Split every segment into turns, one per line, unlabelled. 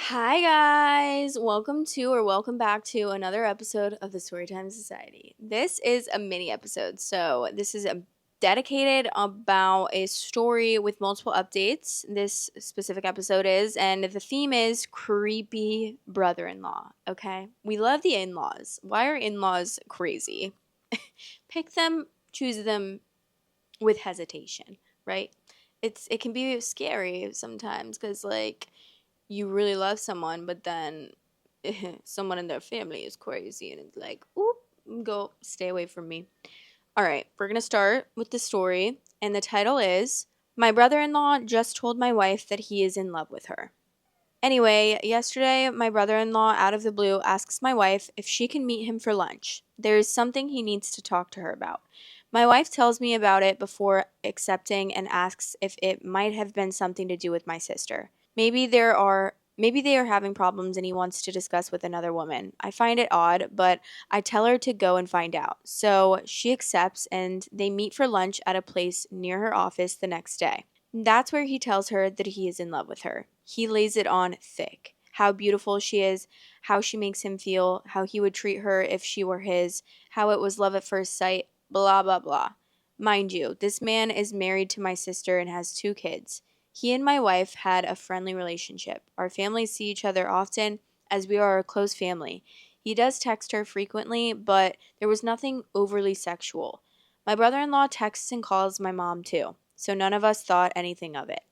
Hi guys, welcome back to another episode of the Storytime Society. This is a mini episode, so this is dedicated about a story with multiple updates. This specific episode is, and the theme is creepy brother-in-law. Okay, we love the in-laws. Why are in-laws crazy? Pick them, choose them with hesitation, right? It can be scary sometimes because you really love someone, but then someone in their family is crazy, and it's like, oop, go stay away from me. All right, we're gonna start with the story, and the title is My Brother in Law Just Told My Wife That He Is in Love with Her. Anyway, yesterday, my brother in law, out of the blue, asks my wife if she can meet him for lunch. There is something he needs to talk to her about. My wife tells me about it before accepting and asks if it might have been something to do with my sister. Maybe they are having problems and he wants to discuss with another woman. I find it odd, but I tell her to go and find out. So she accepts and they meet for lunch at a place near her office the next day. That's where he tells her that he is in love with her. He lays it on thick. How beautiful she is, how she makes him feel, how he would treat her if she were his, how it was love at first sight, blah, blah, blah. Mind you, this man is married to my sister and has 2 kids. He and my wife had a friendly relationship. Our families see each other often, as we are a close family. He does text her frequently, but there was nothing overly sexual. My brother in law texts and calls my mom too, so none of us thought anything of it.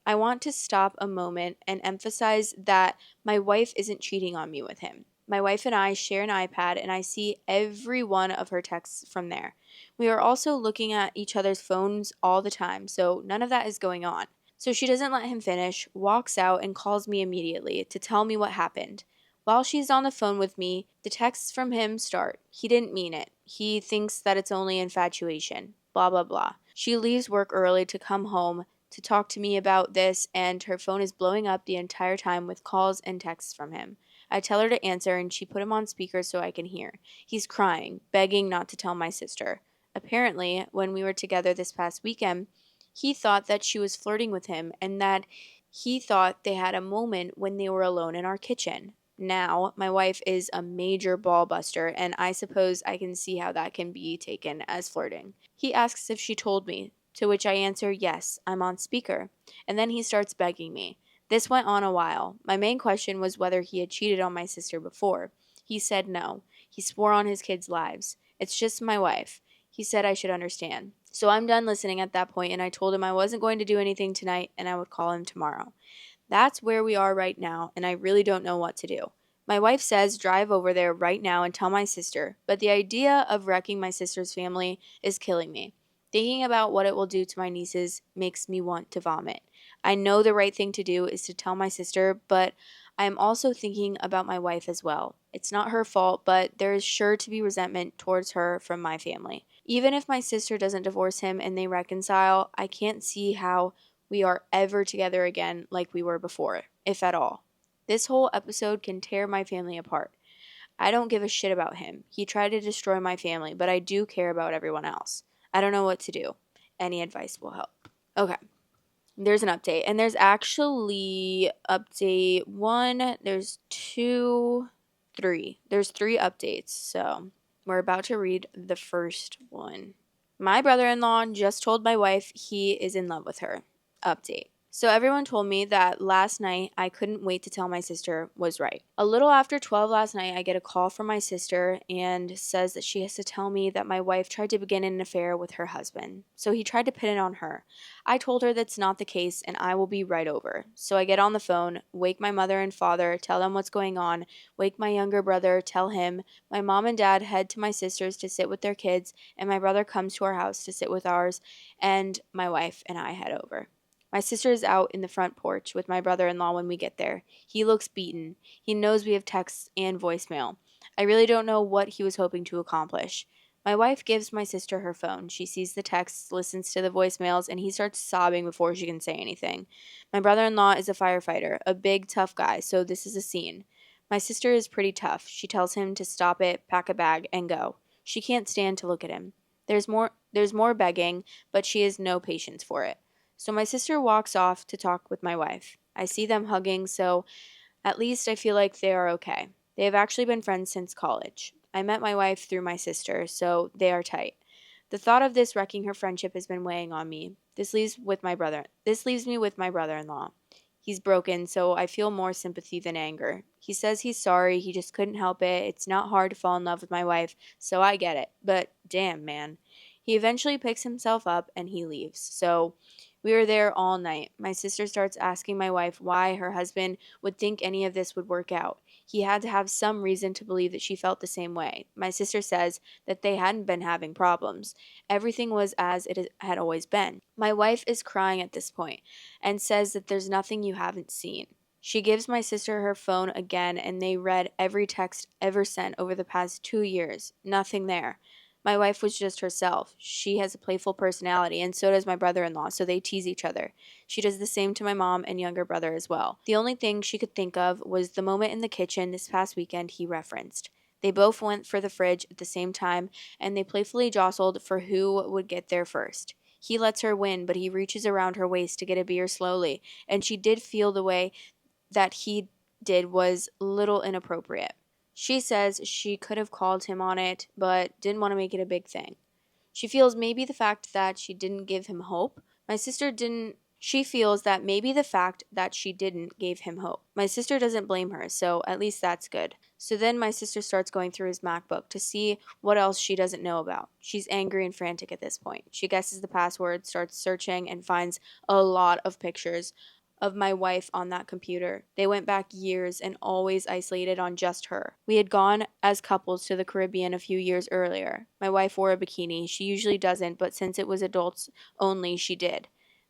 I want to stop a moment and emphasize that my wife isn't cheating on me with him. My wife and I share an iPad, and I see every one of her texts from there. We are also looking at each other's phones all the time, so none of that is going on. So she doesn't let him finish, walks out, and calls me immediately to tell me what happened. While she's on the phone with me, the texts from him start. He didn't mean it. He thinks that it's only infatuation. Blah, blah, blah. She leaves work early to come home to talk to me about this, and her phone is blowing up the entire time with calls and texts from him. I tell her to answer, and she put him on speaker so I can hear. He's crying, begging not to tell my sister. Apparently, when we were together this past weekend, he thought that she was flirting with him and that he thought they had a moment when they were alone in our kitchen. Now, my wife is a major ball buster, and I suppose I can see how that can be taken as flirting. He asks if she told me, to which I answer, yes, I'm on speaker. And then he starts begging me. This went on a while. My main question was whether he had cheated on my sister before. He said no. He swore on his kids' lives. It's just my wife. He said I should understand. So I'm done listening at that point, and I told him I wasn't going to do anything tonight and I would call him tomorrow. That's where we are right now, and I really don't know what to do. My wife says drive over there right now and tell my sister, but the idea of wrecking my sister's family is killing me. Thinking about what it will do to my nieces makes me want to vomit. I know the right thing to do is to tell my sister, but I am also thinking about my wife as well. It's not her fault, but there is sure to be resentment towards her from my family. Even if my sister doesn't divorce him and they reconcile, I can't see how we are ever together again like we were before, if at all. This whole episode can tear my family apart. I don't give a shit about him. He tried to destroy my family, but I do care about everyone else. I don't know what to do. Any advice will help. Okay. There's an update. And there's actually update 1, there's 2, 3. There's 3 updates. So we're about to read the first one. My brother-in-law just told my wife he is in love with her. Update. So everyone told me that last night I couldn't wait to tell my sister was right. A little after 12 last night, I get a call from my sister and says that she has to tell me that my wife tried to begin an affair with her husband. So he tried to pin it on her. I told her that's not the case and I will be right over. So I get on the phone, wake my mother and father, tell them what's going on, wake my younger brother, tell him. My mom and dad head to my sister's to sit with their kids, and my brother comes to our house to sit with ours, and my wife and I head over. My sister is out in the front porch with my brother-in-law when we get there. He looks beaten. He knows we have texts and voicemail. I really don't know what he was hoping to accomplish. My wife gives my sister her phone. She sees the texts, listens to the voicemails, and he starts sobbing before she can say anything. My brother-in-law is a firefighter, a big, tough guy, so this is a scene. My sister is pretty tough. She tells him to stop it, pack a bag, and go. She can't stand to look at him. There's more begging, but she has no patience for it. So my sister walks off to talk with my wife. I see them hugging, so At least I feel like they are okay. They have actually been friends since college. I met my wife through my sister, so they are tight. The thought of this wrecking her friendship has been weighing on me. This leaves me with my brother-in-law. He's broken, so I feel more sympathy than anger. He says he's sorry, he just couldn't help it. It's not hard to fall in love with my wife, so I get it. But damn, man. He eventually picks himself up and he leaves. So we were there all night. My sister starts asking my wife why her husband would think any of this would work out. He had to have some reason to believe that she felt the same way. My sister says that they hadn't been having problems. Everything was as it had always been. My wife is crying at this point and says that there's nothing you haven't seen. She gives my sister her phone again, and they read every text ever sent over the past 2 years. Nothing there. My wife was just herself. She has a playful personality, and so does my brother in law, so they tease each other. She does the same to my mom and younger brother as well. The only thing she could think of was the moment in the kitchen this past weekend he referenced. They both went for the fridge at the same time, and they playfully jostled for who would get there first. He lets her win, but he reaches around her waist to get a beer slowly, and she did feel the way that he did was little inappropriate. She says she could have called him on it, but didn't want to make it a big thing. She feels maybe the fact that she didn't give him hope. My sister didn't. She feels that maybe the fact that she didn't gave him hope. My sister doesn't blame her, so at least that's good. So then my sister starts going through his MacBook to see what else she doesn't know about. She's angry and frantic at this point. She guesses the password, starts searching, and finds a lot of pictures of my wife on that computer. They went back years and always isolated on just her. We had gone as couples to the Caribbean a few years earlier. My wife wore a bikini. She usually doesn't, but since it was adults only, she did.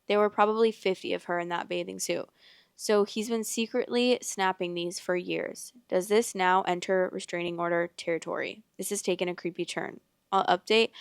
There were probably 50 of her in that bathing suit. So he's been secretly snapping these for years. Does this now enter restraining order territory? This has taken a creepy turn. I'll update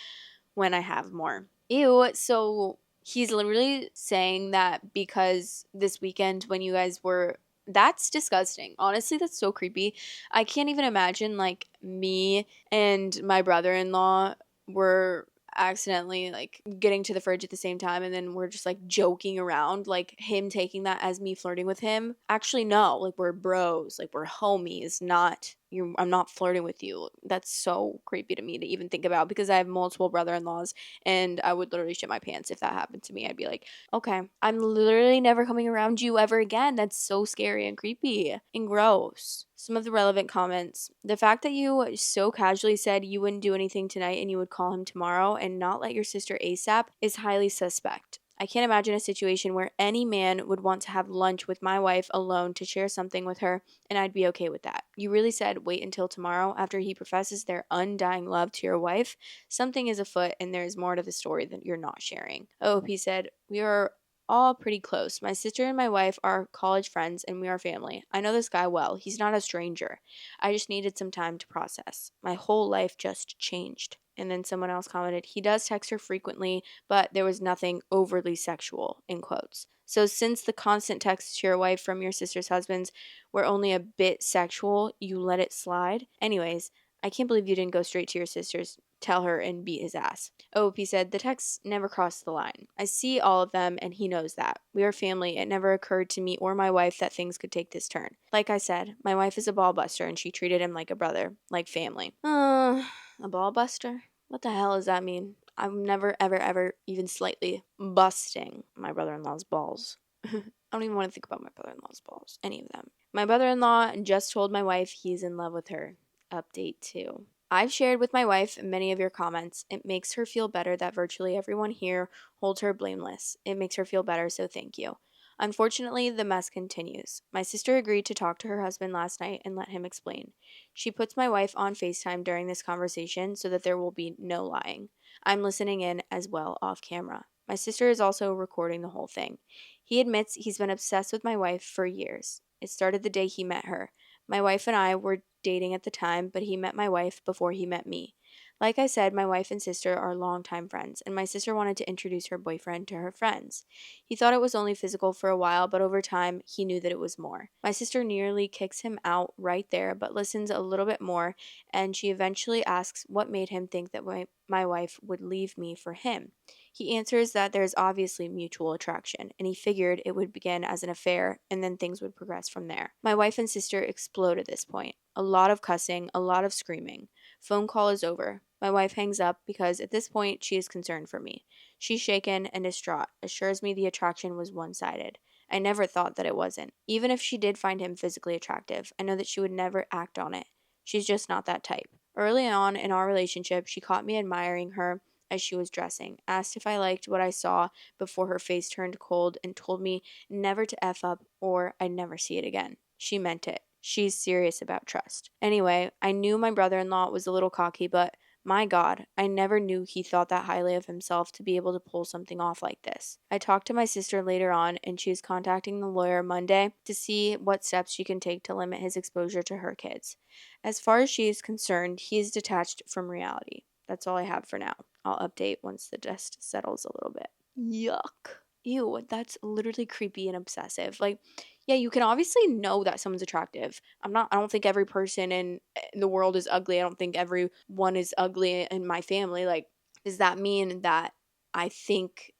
when I have more. Ew, so he's literally saying that because this weekend when you guys were, that's disgusting. Honestly, that's so creepy. I can't even imagine like me and my brother-in-law were accidentally like getting to the fridge at the same time, and then we're just like joking around, like him taking that as me flirting with him. Actually, no, like we're bros, like we're homies, not you. I'm not flirting with you. That's so creepy to me to even think about because I have multiple brother-in-laws, and I would literally shit my pants if that happened to me. I'd be like, okay, I'm literally never coming around you ever again. That's so scary and creepy and gross. Some of the relevant comments. The fact that you so casually said you wouldn't do anything tonight and you would call him tomorrow and not let your sister ASAP is highly suspect. I can't imagine a situation where any man would want to have lunch with my wife alone to share something with her, and I'd be okay with that. You really said wait until tomorrow after he professes their undying love to your wife? Something is afoot, and there is more to the story that you're not sharing. OOP said, we are all pretty close. My sister and my wife are college friends, and we are family. I know this guy well. He's not a stranger. I just needed some time to process. My whole life just changed. And then someone else commented, he does text her frequently, but there was nothing overly sexual, in quotes. So since the constant texts to your wife from your sister's husbands were only a bit sexual, you let it slide? Anyways, I can't believe you didn't go straight to your sister's, tell her, and beat his ass. OP said, the texts never crossed the line. I see all of them, and he knows that. We are family. It never occurred to me or my wife that things could take this turn. Like I said, my wife is a ball buster, and she treated him like a brother, like family. A ball buster? What the hell does that mean? I'm never, ever, ever even slightly busting my brother-in-law's balls. I don't even want to think about my brother-in-law's balls. Any of them. My brother-in-law just told my wife he's in love with her. Update 2. I've shared with my wife many of your comments. It makes her feel better that virtually everyone here holds her blameless. It makes her feel better, so thank you. Unfortunately, the mess continues. My sister agreed to talk to her husband last night and let him explain. She puts my wife on FaceTime during this conversation so that there will be no lying. I'm listening in as well off camera. My sister is also recording the whole thing. He admits he's been obsessed with my wife for years. It started the day he met her. My wife and I were dating at the time, but he met my wife before he met me. Like I said, my wife and sister are longtime friends, and my sister wanted to introduce her boyfriend to her friends. He thought it was only physical for a while, but over time, he knew that it was more. My sister nearly kicks him out right there, but listens a little bit more, and she eventually asks what made him think that my wife would leave me for him. He answers that there is obviously mutual attraction, and he figured it would begin as an affair and then things would progress from there. My wife and sister explode at this point. A lot of cussing, a lot of screaming. Phone call is over. My wife hangs up because at this point she is concerned for me. She's shaken and distraught, assures me the attraction was one sided. I never thought that it wasn't. Even if she did find him physically attractive, I know that she would never act on it. She's just not that type. Early on in our relationship, she caught me admiring her as she was dressing, asked if I liked what I saw before her face turned cold, and told me never to F up or I'd never see it again. She meant it. She's serious about trust. Anyway, I knew my brother in law was a little cocky, but my God, I never knew he thought that highly of himself to be able to pull something off like this. I talked to my sister later on, and she is contacting the lawyer Monday to see what steps she can take to limit his exposure to her kids. As far as she is concerned, he is detached from reality. That's all I have for now. I'll update once the dust settles a little bit. Yuck. Ew, that's literally creepy and obsessive. Like, yeah, you can obviously know that someone's attractive. I don't think every person in the world is ugly. I don't think everyone is ugly in my family. Like, does that mean that I think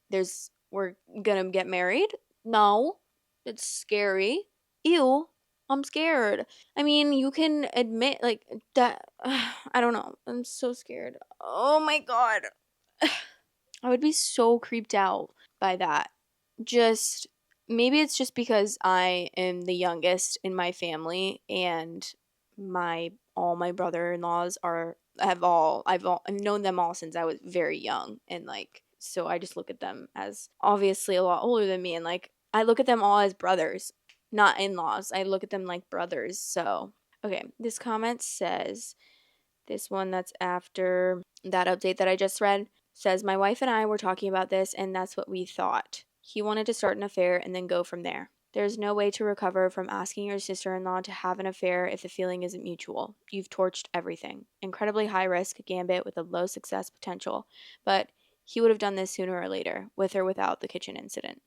we're gonna get married? No. It's scary. Ew. I'm scared. I mean, you can admit like that. I don't know. I'm so scared. Oh my God. I would be so creeped out by that. Just maybe it's just because I am the youngest in my family and my all my brother-in-laws are I've known them all since I was very young, and like so I just look at them as obviously a lot older than me, and like I look at them all as brothers, not in-laws. I look at them like brothers. So, okay, this comment says this one that's after that update that I just read says, my wife and I were talking about this, and that's what we thought. He wanted to start an affair and then go from there. There's no way to recover from asking your sister in law to have an affair if the feeling isn't mutual. You've torched everything. Incredibly high risk gambit with a low success potential. But he would have done this sooner or later, with or without the kitchen incident.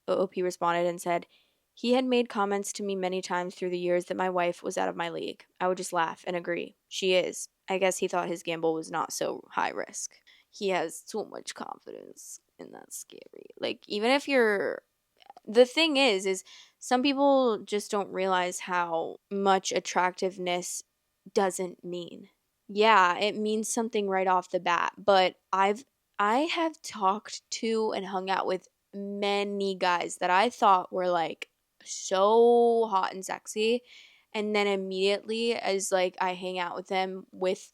OOP responded and said, he had made comments to me many times through the years that my wife was out of my league. I would just laugh and agree. She is. I guess he thought his gamble was not so high risk. He has so much confidence, and that's scary. Like, even if you're the thing is some people just don't realize how much attractiveness doesn't mean. Yeah, it means something right off the bat, but I have talked to and hung out with many guys that I thought were like so hot and sexy, and then immediately as like I hang out with them with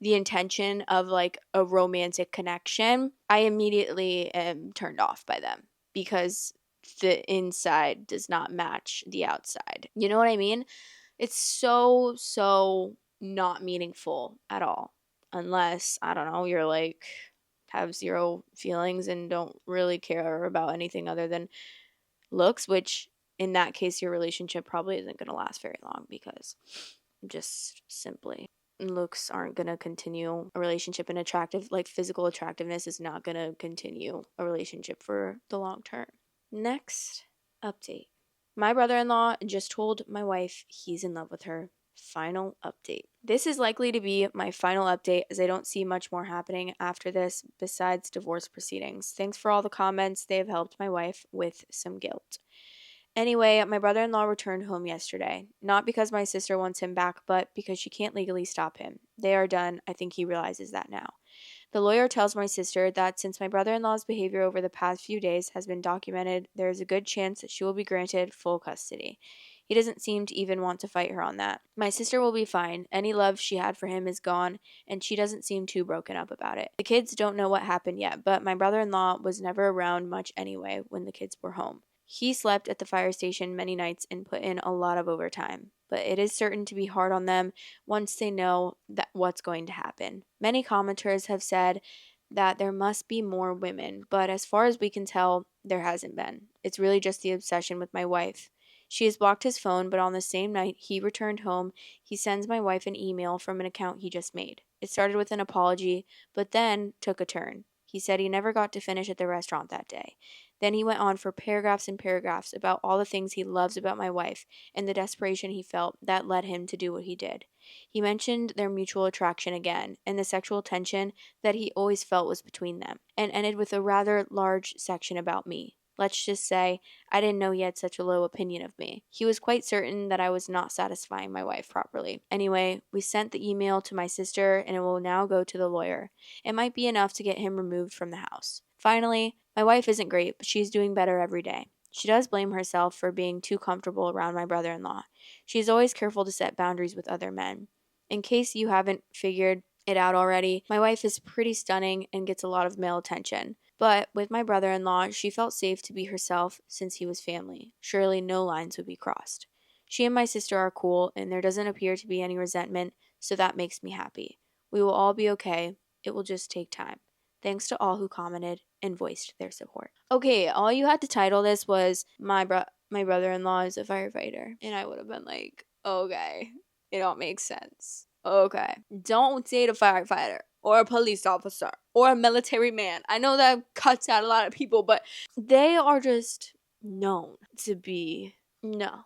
the intention of like a romantic connection, I immediately am turned off by them because the inside does not match the outside. You know what I mean? It's so not meaningful at all. Unless, I don't know, you're like have zero feelings and don't really care about anything other than looks, which in that case your relationship probably isn't going to last very long because just simply looks aren't going to continue a relationship, and physical attractiveness is not going to continue a relationship for the long term. Next update. My brother-in-law just told my wife he's in love with her. Final update. This is likely to be my final update as I don't see much more happening after this besides divorce proceedings. Thanks for all the comments. They have helped my wife with some guilt. Anyway, my brother-in-law returned home yesterday. Not because my sister wants him back, but because she can't legally stop him. They are done. I think he realizes that now. The lawyer tells my sister that since my brother-in-law's behavior over the past few days has been documented, there is a good chance that she will be granted full custody. He doesn't seem to even want to fight her on that. My sister will be fine. Any love she had for him is gone, and she doesn't seem too broken up about it. The kids don't know what happened yet, but my brother-in-law was never around much anyway when the kids were home. He slept at the fire station many nights and put in a lot of overtime, but it is certain to be hard on them once they know that what's going to happen. Many commenters have said that there must be more women, but as far as we can tell, there hasn't been. It's really just the obsession with my wife. She has blocked his phone, but on the same night he returned home, he sends my wife an email from an account he just made. It started with an apology, but then took a turn. He said he never got to finish at the restaurant that day. Then he went on for paragraphs and paragraphs about all the things he loves about my wife and the desperation he felt that led him to do what he did. He mentioned their mutual attraction again and the sexual tension that he always felt was between them, and ended with a rather large section about me. Let's just say I didn't know he had such a low opinion of me. He was quite certain that I was not satisfying my wife properly. Anyway, we sent the email to my sister and it will now go to the lawyer. It might be enough to get him removed from the house. Finally, my wife isn't great, but she's doing better every day. She does blame herself for being too comfortable around my brother-in-law. She's always careful to set boundaries with other men. In case you haven't figured it out already, my wife is pretty stunning and gets a lot of male attention. But with my brother-in-law, she felt safe to be herself since he was family. Surely no lines would be crossed. She and my sister are cool, and there doesn't appear to be any resentment, so that makes me happy. We will all be okay. It will just take time. Thanks to all who commented and voiced their support. Okay, all you had to title this was my brother-in-law is a firefighter, and I would have been like, okay, it all makes sense. Okay, don't date a firefighter or a police officer or a military man. I know that cuts out a lot of people, but they are just known to be no.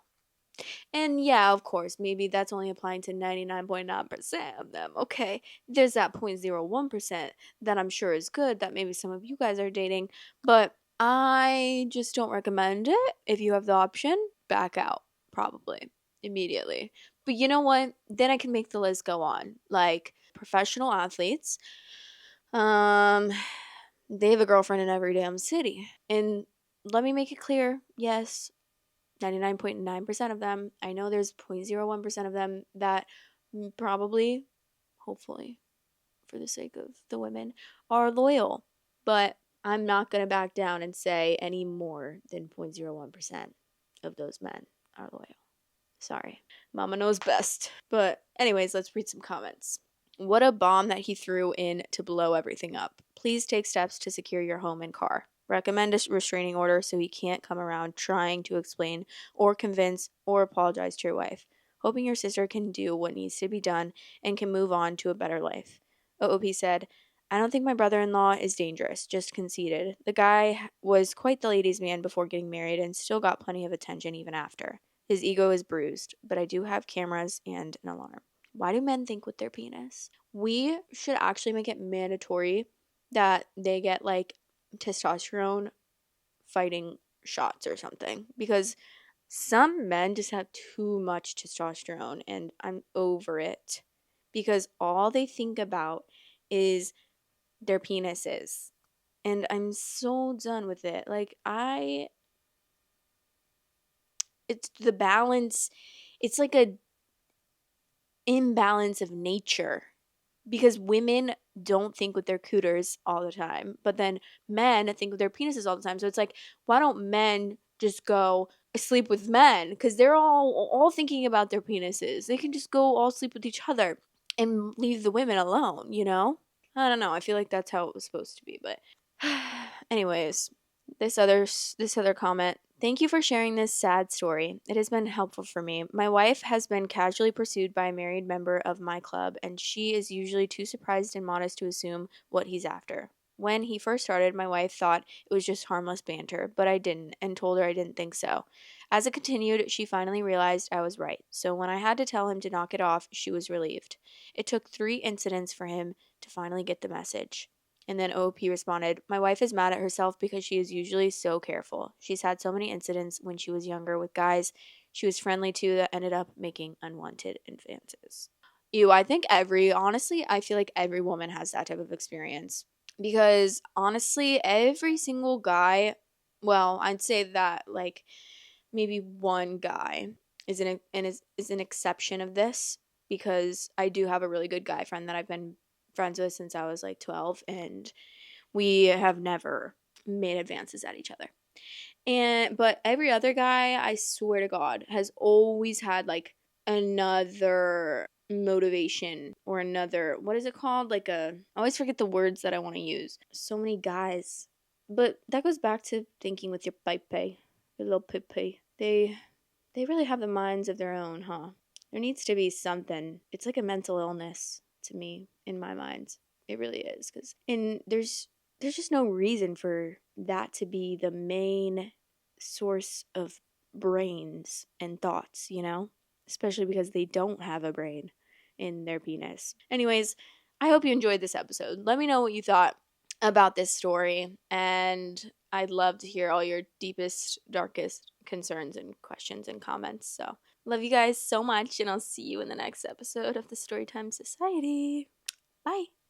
And yeah, of course, maybe that's only applying to 99.9% of them. Okay, there's that 0.01% that I'm sure is good that maybe some of you guys are dating, but I just don't recommend it. If you have the option, back out, probably, immediately. But you know what? Then I can make the list go on. Like professional athletes, um, they have a girlfriend in every damn city. And let me make it clear, yes, 99.9% of them. I know there's 0.01% of them that probably, hopefully, for the sake of the women, are loyal. But I'm not going to back down and say any more than 0.01% of those men are loyal. Sorry. Mama knows best. But anyways, let's read some comments. What a bomb that he threw in to blow everything up. Please take steps to secure your home and car. Recommend a restraining order so he can't come around trying to explain or convince or apologize to your wife. Hoping your sister can do what needs to be done and can move on to a better life. OOP said, I don't think my brother-in-law is dangerous, just conceited. The guy was quite the ladies' man before getting married and still got plenty of attention even after. His ego is bruised, but I do have cameras and an alarm. Why do men think with their penis? We should actually make it mandatory that they get like testosterone fighting shots or something, because some men just have too much testosterone and I'm over it, because all they think about is their penises, and I'm so done with it. Like it's the balance, it's like a imbalance of nature, because women don't think with their cooters all the time, but then men think with their penises all the time. So it's like, why don't men just go sleep with men? Because they're all thinking about their penises. They can just go all sleep with each other and leave the women alone, you know? I don't know. I feel like that's how it was supposed to be, but anyways, this other comment. Thank you for sharing this sad story. It has been helpful for me. My wife has been casually pursued by a married member of my club, and she is usually too surprised and modest to assume what he's after. When he first started, my wife thought it was just harmless banter, but I didn't, and told her I didn't think so. As it continued, she finally realized I was right. So when I had to tell him to knock it off, she was relieved. It took 3 incidents for him to finally get the message. And then OP responded, my wife is mad at herself because she is usually so careful. She's had so many incidents when she was younger with guys she was friendly to that ended up making unwanted advances. I think honestly, I feel like every woman has that type of experience. Because honestly, every single guy, well, I'd say that like maybe one guy is an exception of this, because I do have a really good guy friend that I've been friends with since I was like 12, and we have never made advances at each other. But every other guy, I swear to God, has always had like another motivation or another, what is it called? I always forget the words that I want to use. So many guys. But that goes back to thinking with your pipe, your little pipe. They really have the minds of their own, huh? There needs to be something. It's like a mental illness to me, in my mind. It really is, because there's there's just no reason for that to be the main source of brains and thoughts, you know? Especially because they don't have a brain in their penis. Anyways, I hope you enjoyed this episode. Let me know what you thought about this story, and I'd love to hear all your deepest, darkest concerns and questions and comments. So, love you guys so much, and I'll see you in the next episode of the Storytime Society. Bye.